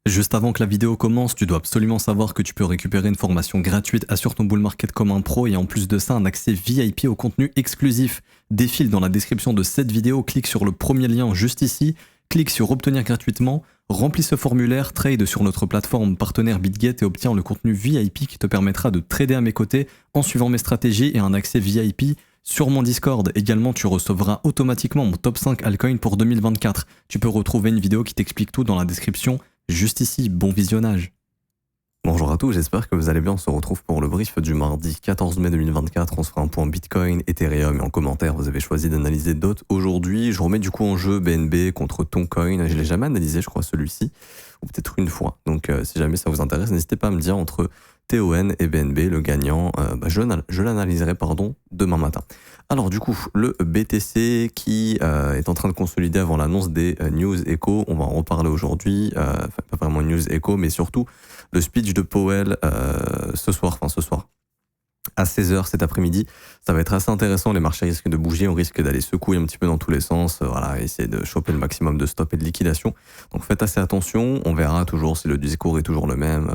Juste avant que la vidéo commence, tu dois absolument savoir que tu peux récupérer une formation gratuite Assure ton bull market comme un pro et en plus de ça un accès VIP au contenu exclusif. Défile dans la description de cette vidéo, clique sur le premier lien juste ici, clique sur obtenir gratuitement, remplis ce formulaire, trade sur notre plateforme partenaire BitGet et obtiens le contenu VIP qui te permettra de trader à mes côtés en suivant mes stratégies et un accès VIP sur mon Discord. Également, tu recevras automatiquement mon top 5 altcoin pour 2024. Tu peux retrouver une vidéo qui t'explique tout dans la description. Juste ici, bon visionnage. Bonjour à tous, j'espère que vous allez bien. On se retrouve pour le brief du mardi 14 mai 2024. On se fera un point Bitcoin, Ethereum et en commentaire, vous avez choisi d'analyser d'autres. Aujourd'hui, je remets du coup en jeu BNB contre Toncoin. Je ne l'ai jamais analysé, je crois, celui-ci, ou peut-être une fois. Donc si jamais ça vous intéresse, n'hésitez pas à me dire entre TON et BNB, le gagnant, je l'analyserai demain matin. Alors du coup, le BTC qui est en train de consolider avant l'annonce des news echo, on va en reparler aujourd'hui, pas vraiment news echo, mais surtout le speech de Powell ce soir, à 16h cet après-midi. Ça va être assez intéressant, les marchés risquent de bouger, on risque d'aller secouer un petit peu dans tous les sens, essayer de choper le maximum de stop et de liquidation. Donc faites assez attention, on verra toujours si le discours est toujours le même.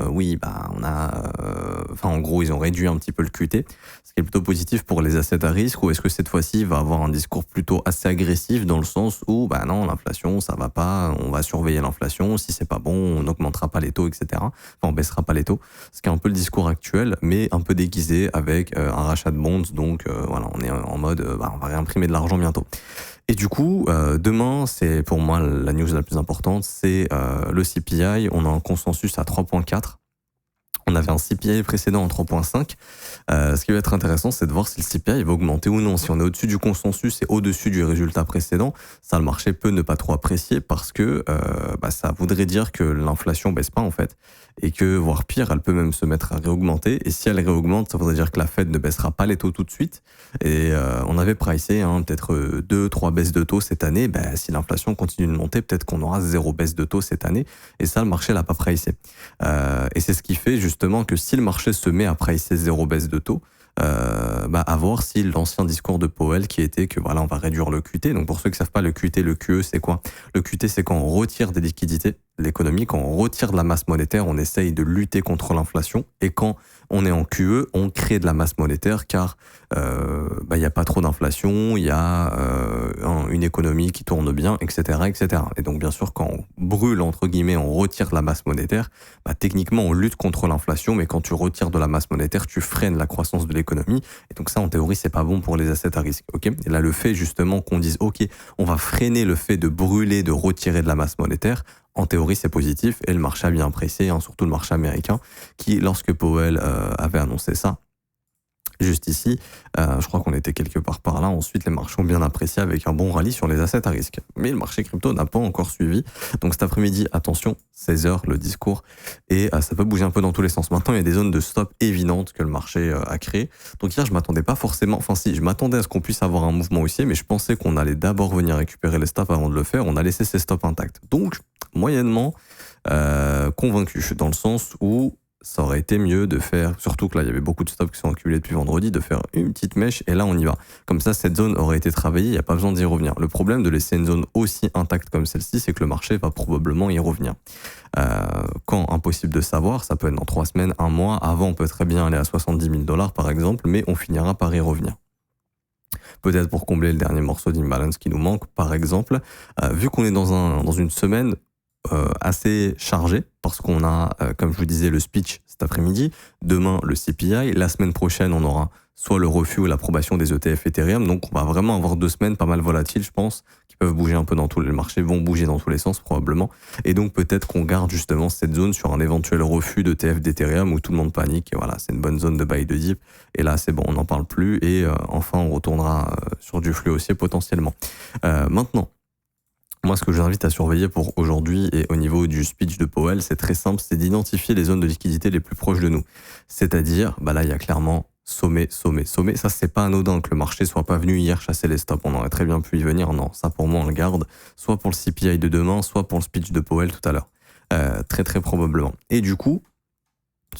En gros, ils ont réduit un petit peu le QT, ce qui est plutôt positif pour les assets à risque, ou est-ce que cette fois-ci, il va avoir un discours plutôt assez agressif dans le sens où, non, l'inflation, ça va pas, on va surveiller l'inflation, si c'est pas bon, on n'augmentera pas les taux, etc. Enfin, on baissera pas les taux, ce qui est un peu le discours actuel, mais un peu déguisé avec un rachat de bonds, donc on est en mode, on va réimprimer de l'argent bientôt. Et du coup, demain, c'est pour moi la news la plus importante, c'est le CPI, on a un consensus à 3.4. On avait un CPI précédent en 3.5. Ce qui va être intéressant, c'est de voir si le CPI va augmenter ou non. Si on est au-dessus du consensus et au-dessus du résultat précédent, ça, le marché peut ne pas trop apprécier parce que ça voudrait dire que l'inflation baisse pas en fait. Et que, voire pire, elle peut même se mettre à réaugmenter. Et si elle réaugmente, ça voudrait dire que la Fed ne baissera pas les taux tout de suite. Et on avait pricé peut-être 2-3 baisses de taux cette année. Si l'inflation continue de monter, peut-être qu'on aura 0 baisse de taux cette année. Et ça, le marché l'a pas pricé. Et c'est ce qui fait justement que si le marché se met à pricer 0 baisse de taux, à voir si l'ancien discours de Powell qui était que on va réduire le QT. Donc pour ceux qui savent pas, le QT, le QE, c'est quoi? Le QT, c'est quand on retire des liquidités de l'économie, quand on retire de la masse monétaire, on essaye de lutter contre l'inflation. Et quand on est en QE, on crée de la masse monétaire car y a pas trop d'inflation, il y a une économie qui tourne bien, etc., etc. Et donc bien sûr, quand on brûle entre guillemets, on retire de la masse monétaire, techniquement on lutte contre l'inflation, mais quand tu retires de la masse monétaire, tu freines la croissance de l'économie. Et donc ça, en théorie, c'est pas bon pour les assets à risque. Ok. Et là, le fait justement qu'on dise, ok, on va freiner le fait de brûler, de retirer de la masse monétaire. En théorie, c'est positif et le marché a bien apprécié, surtout le marché américain, qui, lorsque Powell avait annoncé ça, juste ici, je crois qu'on était quelque part par là. Ensuite, les marchés ont bien apprécié avec un bon rallye sur les assets à risque. Mais le marché crypto n'a pas encore suivi. Donc cet après-midi, attention, 16h, le discours. Et ça peut bouger un peu dans tous les sens. Maintenant, il y a des zones de stop évidentes que le marché a créées. Donc hier, je m'attendais pas forcément... Enfin si, je m'attendais à ce qu'on puisse avoir un mouvement haussier, mais je pensais qu'on allait d'abord venir récupérer les stops avant de le faire. On a laissé ces stops intacts. Donc, moyennement convaincu, dans le sens où ça aurait été mieux de faire, surtout que là il y avait beaucoup de stops qui sont accumulés depuis vendredi, de faire une petite mèche et là on y va. Comme ça, cette zone aurait été travaillée, il n'y a pas besoin d'y revenir. Le problème de laisser une zone aussi intacte comme celle-ci, c'est que le marché va probablement y revenir. Quand impossible de savoir, ça peut être dans 3 semaines, 1 mois, avant on peut très bien aller à 70 000 $ par exemple, mais on finira par y revenir. Peut-être pour combler le dernier morceau d'imbalance qui nous manque, par exemple, vu qu'on est dans une semaine assez chargé parce qu'on a, comme je vous disais, le speech cet après-midi, demain le CPI, la semaine prochaine on aura soit le refus ou l'approbation des ETF Ethereum, donc on va vraiment avoir 2 semaines pas mal volatiles, je pense, qui peuvent bouger un peu dans tous les marchés, vont bouger dans tous les sens probablement, et donc peut-être qu'on garde justement cette zone sur un éventuel refus d'ETF d'Ethereum où tout le monde panique, et voilà, c'est une bonne zone de buy de dip, et là c'est bon, on n'en parle plus, et enfin on retournera sur du flux haussier potentiellement. Maintenant, moi, ce que je vous invite à surveiller pour aujourd'hui et au niveau du speech de Powell, c'est très simple, c'est d'identifier les zones de liquidité les plus proches de nous. C'est-à-dire, là, il y a clairement sommet. Ça, c'est pas anodin que le marché soit pas venu hier chasser les stops. On aurait très bien pu y venir. Non, ça, pour moi, on le garde. Soit pour le CPI de demain, soit pour le speech de Powell tout à l'heure. Très, très probablement. Et du coup,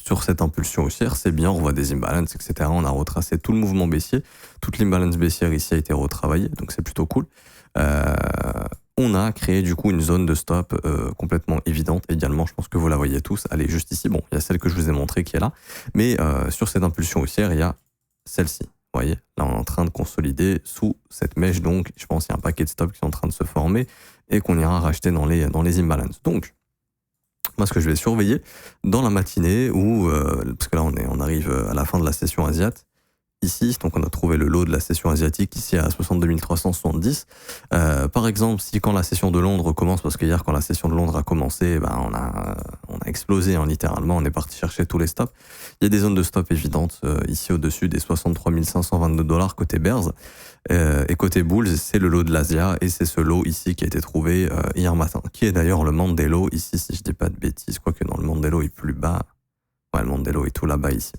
sur cette impulsion haussière, c'est bien, on voit des imbalances, etc. On a retracé tout le mouvement baissier. Toute l'imbalance baissière ici a été retravaillée, donc c'est plutôt cool. on a créé du coup une zone de stop complètement évidente également. Je pense que vous la voyez tous. Elle est juste ici. Bon, il y a celle que je vous ai montrée qui est là. Mais sur cette impulsion haussière, il y a celle-ci. Vous voyez, là, on est en train de consolider sous cette mèche. Donc, je pense qu'il y a un paquet de stops qui sont en train de se former et qu'on ira racheter dans les imbalances. Donc, moi, ce que je vais surveiller dans la matinée parce que là, on arrive à la fin de la session asiate. Ici, donc on a trouvé le lot de la session asiatique ici à 62 370. Par exemple, si quand la session de Londres commence, parce que hier quand la session de Londres a commencé, on a explosé littéralement, on est parti chercher tous les stops. Il y a des zones de stop évidentes ici au-dessus des 63 522 $ côté Bears. Et côté Bulls, c'est le lot de l'Asia et c'est ce lot ici qui a été trouvé hier matin, qui est d'ailleurs le Mandelo ici, si je dis pas de bêtises, quoique dans le Mandelo est plus bas. Ouais, le Mandelo est tout là-bas ici.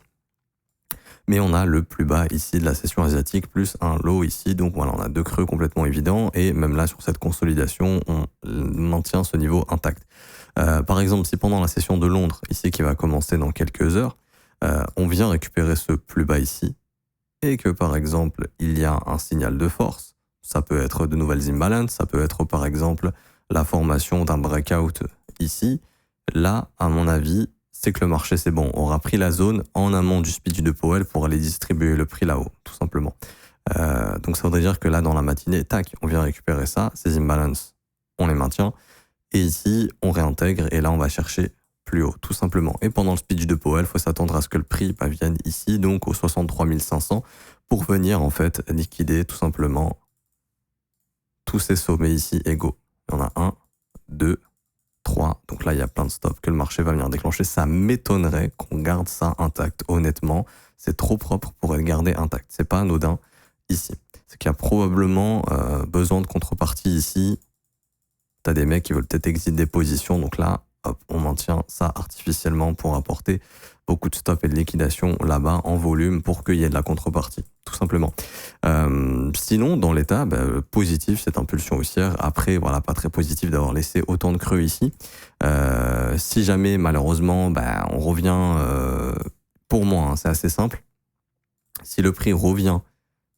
Mais on a le plus bas ici de la session asiatique, plus un lot ici. Donc voilà, on a deux creux complètement évidents. Et même là, sur cette consolidation, on maintient ce niveau intact. Par exemple, si pendant la session de Londres, ici qui va commencer dans quelques heures, on vient récupérer ce plus bas ici, et que par exemple, il y a un signal de force, ça peut être de nouvelles imbalances, ça peut être par exemple la formation d'un breakout ici. Là, à mon avis, c'est que le marché, c'est bon. On aura pris la zone en amont du speech de Powell pour aller distribuer le prix là-haut, tout simplement. Donc ça voudrait dire que là, dans la matinée, tac, on vient récupérer ça, ces imbalances, on les maintient. Et ici, on réintègre et là, on va chercher plus haut, tout simplement. Et pendant le speech de Powell, il faut s'attendre à ce que le prix vienne ici, donc aux 63 500, pour venir en fait liquider tout simplement tous ces sommets ici égaux. Il y en a 1, 2, 3. Donc là, il y a plein de stops que le marché va venir déclencher. Ça m'étonnerait qu'on garde ça intact, honnêtement. C'est trop propre pour être gardé intact. C'est pas anodin ici. C'est qu'il y a probablement besoin de contrepartie ici. T'as des mecs qui veulent peut-être exit des positions. Donc là, hop, on maintient ça artificiellement pour apporter beaucoup de stops et de liquidation là-bas en volume pour qu'il y ait de la contrepartie, tout simplement. Sinon, dans l'état, positif, cette impulsion haussière. Après, voilà, pas très positif d'avoir laissé autant de creux ici. Si jamais, malheureusement, on revient, pour moi, c'est assez simple. Si le prix revient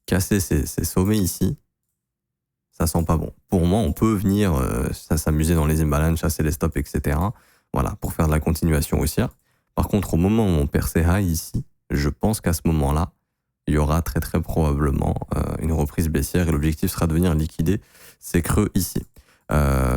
casser ces sommets ici, ça sent pas bon. Pour moi, on peut venir s'amuser dans les imbalances, chasser les stops, etc. Voilà, pour faire de la continuation haussière. Par contre, au moment où on perd ces highs ici, je pense qu'à ce moment-là, il y aura très très probablement une reprise baissière et l'objectif sera de venir liquider ces creux ici.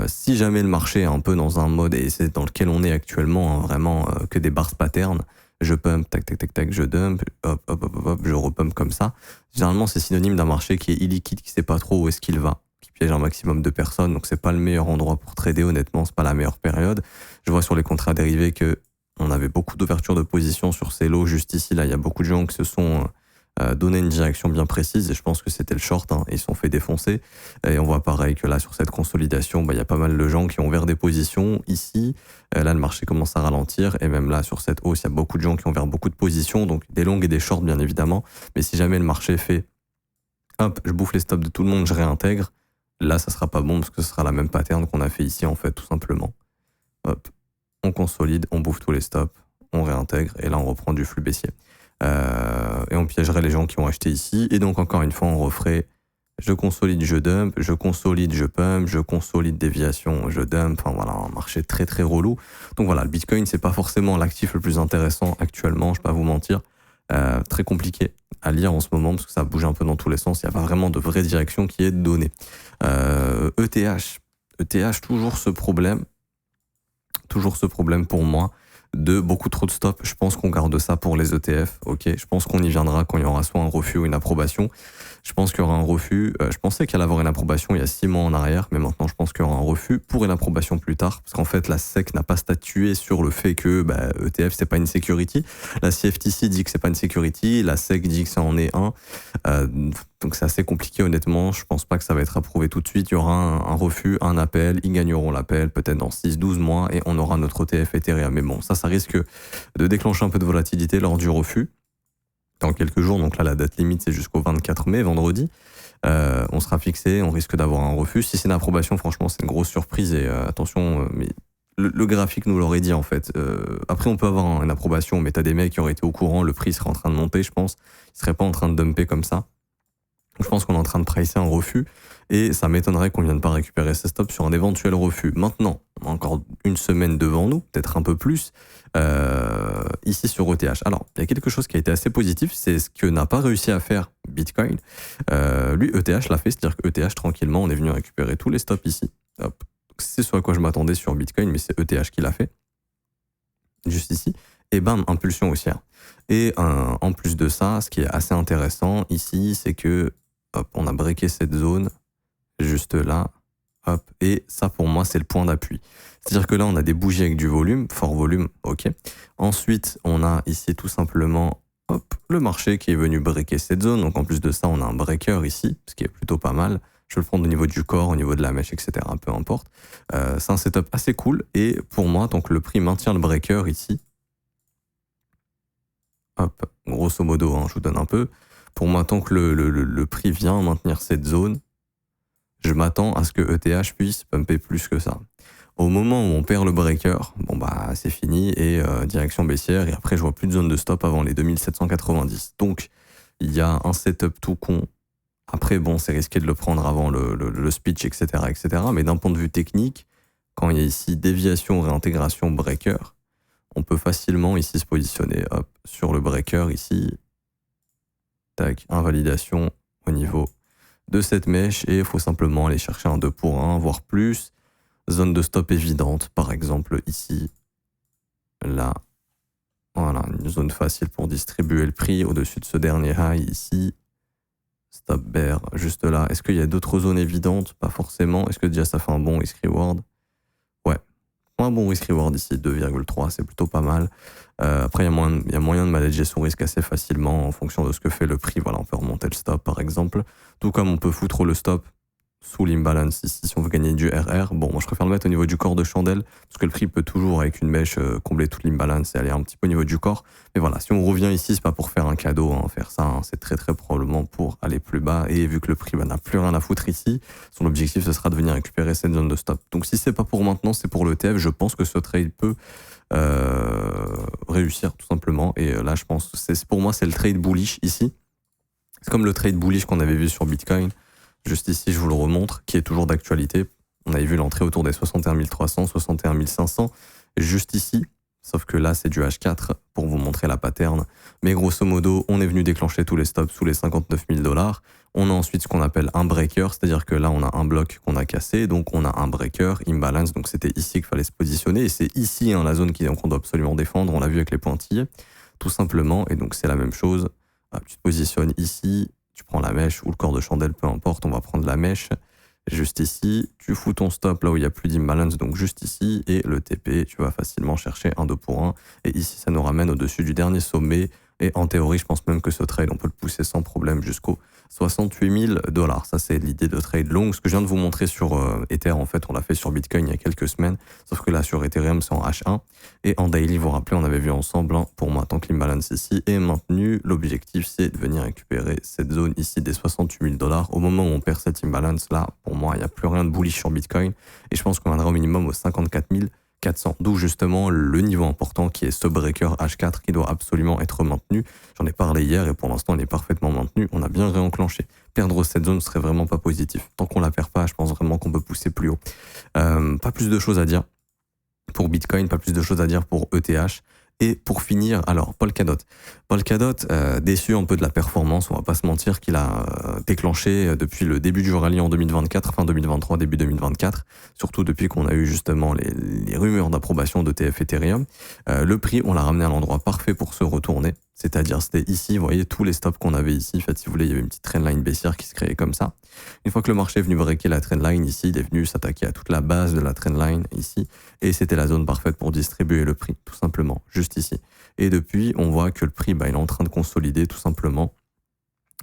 Si jamais le marché est un peu dans un mode, et c'est dans lequel on est actuellement, vraiment que des bars patterns, je pump, tac, tac, tac, tac, je dump, hop, hop, hop, hop, je repump comme ça. Généralement, c'est synonyme d'un marché qui est illiquide, qui sait pas trop où est-ce qu'il va, qui piège un maximum de personnes, donc c'est pas le meilleur endroit pour trader, honnêtement, c'est pas la meilleure période. Je vois sur les contrats dérivés que on avait beaucoup d'ouverture de position sur ces lots juste ici, là, il y a beaucoup de gens qui se sont donné une direction bien précise et je pense que c'était le short et ils se sont fait défoncer et on voit pareil que là sur cette consolidation il y a pas mal de gens qui ont ouvert des positions ici, là le marché commence à ralentir et même là sur cette hausse il y a beaucoup de gens qui ont ouvert beaucoup de positions, donc des longues et des shorts bien évidemment, mais si jamais le marché fait hop je bouffe les stops de tout le monde, je réintègre, là ça sera pas bon parce que ce sera la même pattern qu'on a fait ici en fait tout simplement. Hop, on consolide, on bouffe tous les stops, on réintègre et là on reprend du flux baissier. Et on piégerait les gens qui ont acheté ici. Et donc, encore une fois, on referait je consolide, je dump, je consolide, je pump, je consolide déviation, je dump. Enfin voilà, un marché très très relou. Donc voilà, le Bitcoin, c'est pas forcément l'actif le plus intéressant actuellement, je vais pas vous mentir. Très compliqué à lire en ce moment parce que ça bouge un peu dans tous les sens. Il n'y a pas vraiment de vraie direction qui est donnée. ETH, toujours ce problème pour moi. De beaucoup trop de stops, je pense qu'on garde ça pour les ETF, ok. Je pense qu'on y viendra quand il y aura soit un refus ou une approbation. Je pense qu'il y aura un refus. Je pensais qu'il allait avoir une approbation il y a 6 mois en arrière, mais maintenant je pense qu'il y aura un refus pour une approbation plus tard, parce qu'en fait la SEC n'a pas statué sur le fait que ETF c'est pas une security. La CFTC dit que c'est pas une security, la SEC dit que ça en est un. Donc c'est assez compliqué honnêtement. Je pense pas que ça va être approuvé tout de suite. Il y aura un refus, un appel, ils gagneront l'appel peut-être dans 6-12 mois et on aura notre ETF Ethereum. Mais bon, ça risque de déclencher un peu de volatilité lors du refus. Dans quelques jours, donc là la date limite c'est jusqu'au 24 mai, vendredi. On sera fixé, on risque d'avoir un refus. Si c'est une approbation, franchement c'est une grosse surprise et attention, mais le graphique nous l'aurait dit en fait. Après on peut avoir une approbation, mais t'as des mecs qui auraient été au courant, le prix serait en train de monter je pense. Ils seraient pas en train de dumper comme ça. Je pense qu'on est en train de pricer un refus et ça m'étonnerait qu'on ne vienne pas récupérer ces stops sur un éventuel refus. Maintenant, on a encore une semaine devant nous, peut-être un peu plus, ici sur ETH. Alors, il y a quelque chose qui a été assez positif, c'est ce que n'a pas réussi à faire Bitcoin. Lui, ETH l'a fait, c'est-à-dire que ETH, tranquillement, on est venu récupérer tous les stops ici. Hop. C'est ce à quoi je m'attendais sur Bitcoin, mais c'est ETH qui l'a fait, juste ici. Et bam, impulsion haussière. Et en plus de ça, ce qui est assez intéressant ici, c'est que hop, on a breaké cette zone juste là, hop, et ça pour moi c'est le point d'appui. C'est-à-dire que là on a des bougies avec du volume, fort volume, ok. Ensuite on a ici tout simplement hop, le marché qui est venu breaker cette zone, donc en plus de ça on a un breaker ici, ce qui est plutôt pas mal. Je vais le prendre au niveau du corps, au niveau de la mèche, etc. Peu importe. C'est un setup assez cool et pour moi, tant que le prix maintient le breaker ici, hop, grosso modo, hein, je vous donne un peu. Pour moi, tant que le prix vient maintenir cette zone, je m'attends à ce que ETH puisse pumper plus que ça. Au moment où on perd le breaker, bon bah c'est fini et direction baissière et après je vois plus de zone de stop avant les 2790. Donc il y a un setup tout con. Après bon c'est risqué de le prendre avant le speech etc. etc. Mais d'un point de vue technique, quand il y a ici déviation, réintégration, breaker, on peut facilement ici se positionner hop, sur le breaker ici. Tac, invalidation au niveau de cette mèche et il faut simplement aller chercher un 2 pour 1, voire plus. Zone de stop évidente, par exemple ici, là. Voilà, une zone facile pour distribuer le prix au-dessus de ce dernier high ici. Stop bear, juste là. Est-ce qu'il y a d'autres zones évidentes? Pas forcément. Est-ce que déjà ça fait un bon risk reward? Ouais, un bon risk reward ici, 2,3, c'est plutôt pas mal. Après, il y a moyen de manager son risque assez facilement en fonction de ce que fait le prix. Voilà, on peut remonter le stop par exemple. Tout comme on peut foutre le stop sous l'imbalance ici si on veut gagner du RR. Bon, moi je préfère le mettre au niveau du corps de chandelle parce que le prix peut toujours avec une mèche combler toute l'imbalance et aller un petit peu au niveau du corps. Mais voilà, si on revient ici, c'est pas pour faire un cadeau, hein, faire ça, hein, c'est très très probablement pour aller plus bas et vu que le prix n'a plus rien à foutre ici, son objectif ce sera de venir récupérer cette zone de stop. Donc si c'est pas pour maintenant, c'est pour l'ETF, je pense que ce trade peut réussir tout simplement et là je pense que pour moi c'est le trade bullish ici. C'est comme le trade bullish qu'on avait vu sur Bitcoin. Juste ici, je vous le remontre, qui est toujours d'actualité. On avait vu l'entrée autour des 61 300, 61 500. Juste ici, sauf que là, c'est du H4 pour vous montrer la pattern. Mais grosso modo, on est venu déclencher tous les stops sous les 59 000 $. On a ensuite ce qu'on appelle un breaker, c'est-à-dire que là, on a un bloc qu'on a cassé. Donc, on a un breaker, imbalance. Donc, c'était ici qu'il fallait se positionner. Et c'est ici hein, la zone qu'on doit absolument défendre. On l'a vu avec les pointillés, tout simplement. Et donc, c'est la même chose. Tu te positionnes ici. Tu prends la mèche ou le corps de chandelle, peu importe, on va prendre la mèche. Juste ici, tu fous ton stop là où il n'y a plus d'imbalance, donc juste ici, et le TP, tu vas facilement chercher un 2 pour 1. Et ici, ça nous ramène au-dessus du dernier sommet. Et en théorie, je pense même que ce trade, on peut le pousser sans problème jusqu'au 68 000 $. Ça, c'est l'idée de trade long. Ce que je viens de vous montrer sur Ether, en fait, on l'a fait sur Bitcoin il y a quelques semaines. Sauf que là, sur Ethereum, c'est en H1. Et en daily, vous vous rappelez, on avait vu ensemble, hein, pour moi, tant que l'imbalance ici est maintenu, l'objectif, c'est de venir récupérer cette zone ici des 68 000 $. Au moment où on perd cette imbalance, là, pour moi, il n'y a plus rien de bullish sur Bitcoin. Et je pense qu'on viendra au minimum aux 54 400. D'où justement le niveau important qui est ce breaker H4 qui doit absolument être maintenu. J'en ai parlé hier et pour l'instant il est parfaitement maintenu. On a bien réenclenché. Perdre cette zone serait vraiment pas positif. Tant qu'on la perd pas, je pense vraiment qu'on peut pousser plus haut. Pas plus de choses à dire pour Bitcoin, pas plus de choses à dire pour ETH. Et pour finir, alors Polkadot. Polkadot, déçu un peu de la performance, on va pas se mentir, qu'il a déclenché depuis le début du rallye en 2024, fin 2023, début 2024, surtout depuis qu'on a eu justement les rumeurs d'approbation d'ETF Ethereum. Le prix, on l'a ramené à l'endroit parfait pour se retourner, c'est-à-dire c'était ici, vous voyez tous les stops qu'on avait ici, en fait si vous voulez il y avait une petite trendline baissière qui se créait comme ça. Une fois que le marché est venu breaker la trendline ici, il est venu s'attaquer à toute la base de la trendline ici, et c'était la zone parfaite pour distribuer le prix, tout simplement, juste ici. Et depuis, on voit que le prix, il est en train de consolider, tout simplement.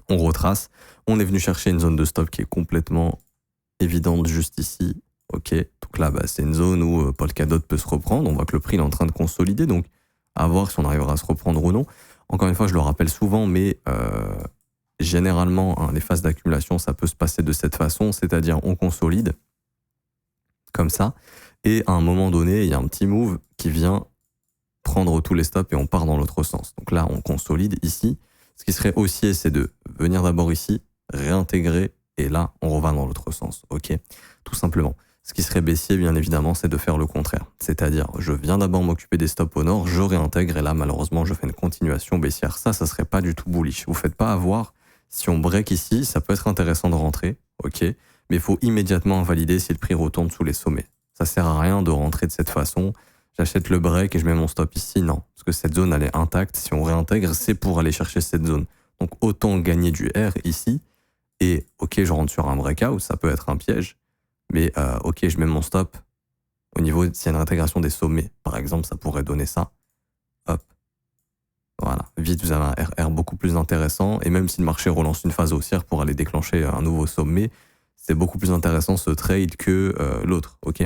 On retrace, on est venu chercher une zone de stop qui est complètement évidente juste ici. Ok, donc là, c'est une zone où Polkadot peut se reprendre. On voit que le prix il est en train de consolider, donc à voir si on arrivera à se reprendre ou non. Encore une fois, je le rappelle souvent, mais généralement, hein, les phases d'accumulation, ça peut se passer de cette façon, c'est-à-dire on consolide, comme ça, et à un moment donné, il y a un petit move qui vient prendre tous les stops et on part dans l'autre sens. Donc là, on consolide ici. Ce qui serait haussier, c'est de venir d'abord ici, réintégrer, et là, on revient dans l'autre sens, ok? Tout simplement. Ce qui serait baissier, bien évidemment, c'est de faire le contraire. C'est-à-dire, je viens d'abord m'occuper des stops au nord, je réintègre, et là, malheureusement, je fais une continuation baissière. Ça serait pas du tout bullish. Vous faites pas avoir, si on break ici, ça peut être intéressant de rentrer, ok? Mais il faut immédiatement invalider si le prix retourne sous les sommets. Ça sert à rien de rentrer de cette façon. J'achète le break et je mets mon stop ici. Non, parce que cette zone, elle est intacte. Si on réintègre, c'est pour aller chercher cette zone. Donc, autant gagner du R ici. Et, ok, je rentre sur un breakout, ça peut être un piège. Mais, ok, je mets mon stop au niveau, s'il y a une intégration des sommets, par exemple, ça pourrait donner ça. Hop. Voilà. Vite, vous avez un RR beaucoup plus intéressant. Et même si le marché relance une phase haussière pour aller déclencher un nouveau sommet, c'est beaucoup plus intéressant ce trade que l'autre, ok?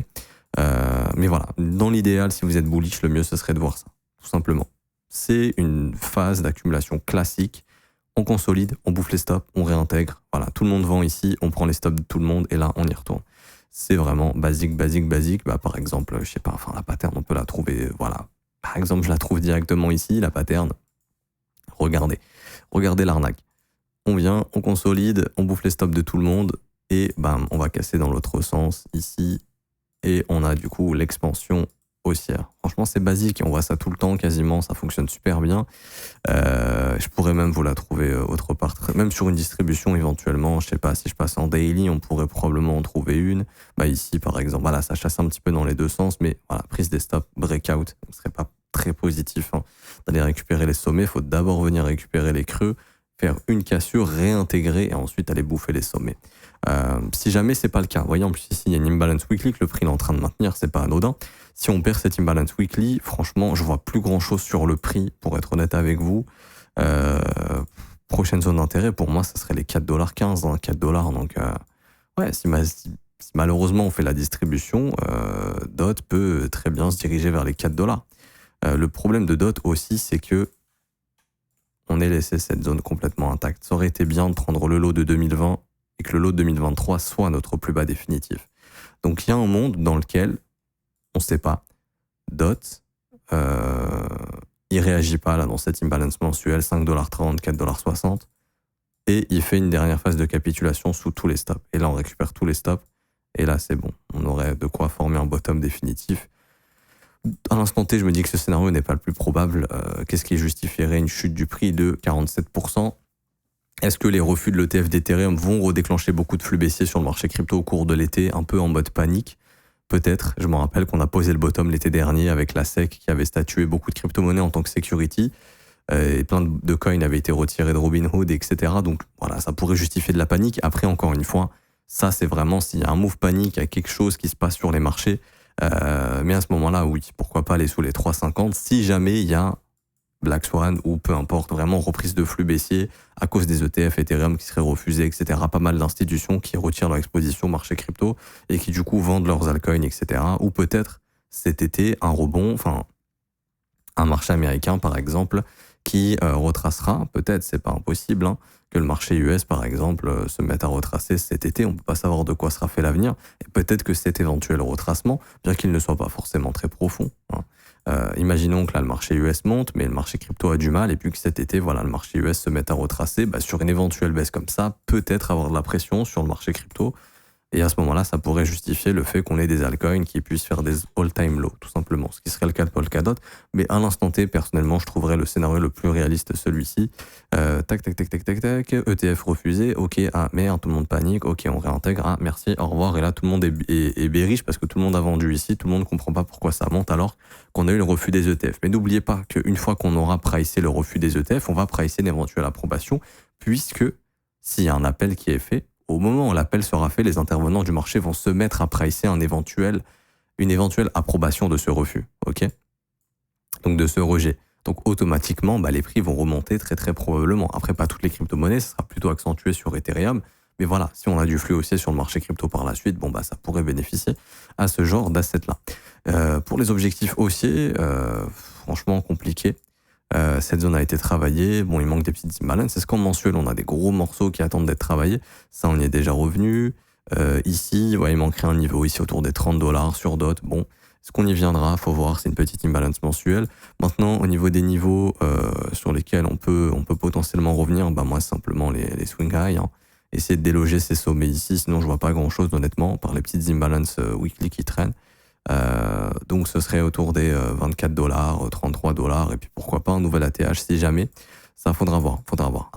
Mais voilà, dans l'idéal, si vous êtes bullish, le mieux ce serait de voir ça, tout simplement. C'est une phase d'accumulation classique. On consolide, on bouffe les stops, on réintègre. Voilà, tout le monde vend ici, on prend les stops de tout le monde et là, on y retourne. C'est vraiment basique. Bah, par exemple, je sais pas, enfin la pattern, on peut la trouver. Voilà, par exemple, je la trouve directement ici, la pattern. Regardez l'arnaque. On vient, on consolide, on bouffe les stops de tout le monde et bam, on va casser dans l'autre sens ici. Et on a du coup l'expansion haussière. Franchement, c'est basique, on voit ça tout le temps quasiment, ça fonctionne super bien. Je pourrais même vous la trouver autre part, même sur une distribution éventuellement. Je sais pas, si je passe en daily, on pourrait probablement en trouver une. Bah ici, par exemple, voilà, ça chasse un petit peu dans les deux sens, mais voilà, prise des stops, breakout, ce serait pas très positif d'aller récupérer les sommets. Il faut d'abord venir récupérer les creux, faire une cassure, réintégrer et ensuite aller bouffer les sommets. Si jamais c'est pas le cas, vous voyez en plus ici il y a une imbalance weekly que le prix est en train de maintenir, c'est pas anodin. Si on perd cette imbalance weekly, franchement je vois plus grand chose sur le prix pour être honnête avec vous. Prochaine zone d'intérêt pour moi ça serait les 4,15$, hein, 4$. Donc ouais, si malheureusement on fait la distribution, DOT peut très bien se diriger vers les 4$. Le problème de DOT aussi c'est que on ait laissé cette zone complètement intacte. Ça aurait été bien de prendre le lot de 2020 et que le lot de 2023 soit notre plus bas définitif. Donc il y a un monde dans lequel on ne sait pas. DOT, il réagit pas là dans cette imbalance mensuelle, 5,30$, 4,60$, et il fait une dernière phase de capitulation sous tous les stops. Et là on récupère tous les stops, et là c'est bon. On aurait de quoi former un bottom définitif. À l'instant T, je me dis que ce scénario n'est pas le plus probable. Qu'est-ce qui justifierait une chute du prix de 47%? Est-ce que les refus de l'ETF d'Ethereum vont redéclencher beaucoup de flux baissiers sur le marché crypto au cours de l'été, un peu en mode panique? Peut-être. Je me rappelle qu'on a posé le bottom l'été dernier avec la SEC qui avait statué beaucoup de crypto-monnaies en tant que security. Et plein de coins avaient été retirés de Robinhood, etc. Donc voilà, ça pourrait justifier de la panique. Après, encore une fois, ça c'est vraiment s'il y a un move panique, il y a quelque chose qui se passe sur les marchés. Mais à ce moment-là, oui, pourquoi pas aller sous les 3,50 si jamais il y a Black Swan ou peu importe, vraiment reprise de flux baissier à cause des ETF Ethereum qui seraient refusés, etc. Pas mal d'institutions qui retirent leur exposition au marché crypto et qui du coup vendent leurs altcoins, etc. Ou peut-être cet été un rebond, enfin un marché américain par exemple qui retracera, peut-être c'est pas impossible, hein, que le marché US par exemple se mette à retracer cet été, on peut pas savoir de quoi sera fait l'avenir, et peut-être que cet éventuel retracement, bien qu'il ne soit pas forcément très profond, hein, imaginons que là le marché US monte, mais le marché crypto a du mal, et puis que cet été, voilà, le marché US se mette à retracer, bah, sur une éventuelle baisse comme ça, peut-être avoir de la pression sur le marché crypto, et à ce moment-là, ça pourrait justifier le fait qu'on ait des altcoins qui puissent faire des all-time lows, tout simplement, ce qui serait le cas de Polkadot. Mais à l'instant T, personnellement, je trouverais le scénario le plus réaliste celui-ci. Tac, ETF refusé, ok, ah merde, tout le monde panique, ok, on réintègre, ah merci, au revoir, et là tout le monde est bearish parce que tout le monde a vendu ici, tout le monde ne comprend pas pourquoi ça monte alors qu'on a eu le refus des ETF. Mais n'oubliez pas qu'une fois qu'on aura pricé le refus des ETF, on va pricer une éventuelle approbation, puisque s'il y a un appel qui est fait, au moment où l'appel sera fait, les intervenants du marché vont se mettre à pricer une éventuelle approbation de ce refus, ok? Donc de ce rejet. Donc automatiquement, bah, les prix vont remonter très très probablement. Après, pas toutes les crypto-monnaies, ça sera plutôt accentué sur Ethereum. Mais voilà, si on a du flux haussier sur le marché crypto par la suite, bon bah ça pourrait bénéficier à ce genre d'asset-là. Pour les objectifs haussiers, franchement compliqué. Cette zone a été travaillée. Bon, il manque des petites imbalances. C'est ce qu'en mensuel, on a des gros morceaux qui attendent d'être travaillés. Ça, on y est déjà revenu. Ici, ouais, il manquerait un niveau ici autour des $30 sur DOT. Bon, est-ce qu'on y viendra? Faut voir, c'est une petite imbalance mensuelle. Maintenant, au niveau des niveaux sur lesquels on peut potentiellement revenir, bah moi, c'est simplement les swing high, hein. essayer de déloger ces sommets ici, sinon je vois pas grand chose honnêtement, par les petites imbalances weekly qui traînent. Donc ce serait autour des 24 $, 33 $, et puis pourquoi pas un nouvel ATH si jamais. Ça faudra voir.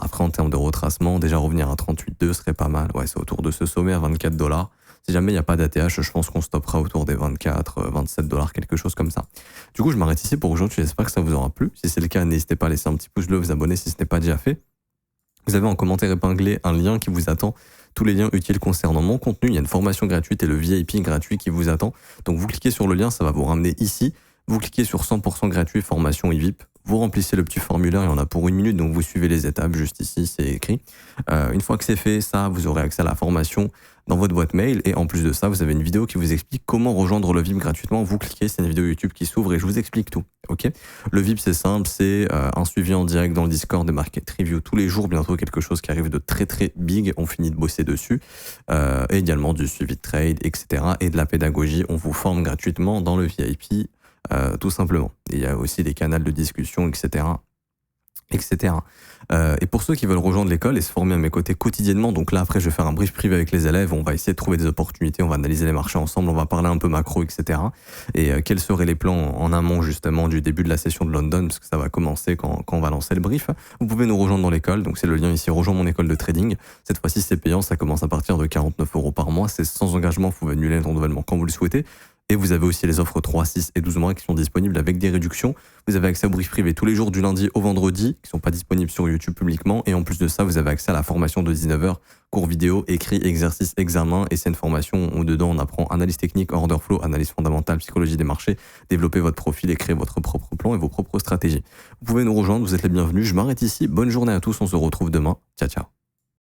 Après, en termes de retracement, déjà revenir à 38,2 serait pas mal. Ouais, c'est autour de ce sommet à 24 $. Si jamais il n'y a pas d'ATH, je pense qu'on stoppera autour des 24, 27 $, quelque chose comme ça. Du coup, je m'arrête ici pour aujourd'hui. J'espère que ça vous aura plu. Si c'est le cas, n'hésitez pas à laisser un petit pouce bleu, vous abonner si ce n'est pas déjà fait. Vous avez en commentaire épinglé un lien qui vous attend. Tous les liens utiles concernant mon contenu. Il y a une formation gratuite et le VIP gratuit qui vous attend. Donc vous cliquez sur le lien, ça va vous ramener ici. Vous cliquez sur 100% gratuit, formation e-VIP. Vous remplissez le petit formulaire, il y en a pour 1 minute, donc vous suivez les étapes, juste ici, c'est écrit. Une fois que c'est fait, ça, vous aurez accès à la formation dans votre boîte mail. Et en plus de ça, vous avez une vidéo qui vous explique comment rejoindre le VIP gratuitement. Vous cliquez, c'est une vidéo YouTube qui s'ouvre et je vous explique tout. Ok. Le VIP, c'est simple, c'est un suivi en direct dans le Discord des Market Review tous les jours. Bientôt, quelque chose qui arrive de très très big. On finit de bosser dessus. Et également du suivi de trade, etc. Et de la pédagogie. On vous forme gratuitement dans le VIP. Tout simplement. Et il y a aussi des canaux de discussion, etc. etc. Et pour ceux qui veulent rejoindre l'école et se former à mes côtés quotidiennement, donc là après je vais faire un brief privé avec les élèves, on va essayer de trouver des opportunités, on va analyser les marchés ensemble, on va parler un peu macro, etc. Et quels seraient les plans en amont justement du début de la session de London, parce que ça va commencer quand on va lancer le brief. Vous pouvez nous rejoindre dans l'école, donc c'est le lien ici, rejoins mon école de trading. Cette fois-ci c'est payant, ça commence à partir de 49 € par mois, c'est sans engagement, vous pouvez annuler le renouvellement quand vous le souhaitez. Et vous avez aussi les offres 3, 6 et 12 mois qui sont disponibles avec des réductions. Vous avez accès au brief privé tous les jours du lundi au vendredi, qui ne sont pas disponibles sur YouTube publiquement. Et en plus de ça, vous avez accès à la formation de 19h, cours vidéo, écrit, exercice, examen. Et c'est une formation où dedans on apprend analyse technique, order flow, analyse fondamentale, psychologie des marchés, développer votre profil et créer votre propre plan et vos propres stratégies. Vous pouvez nous rejoindre, vous êtes les bienvenus. Je m'arrête ici. Bonne journée à tous, on se retrouve demain. Ciao, ciao.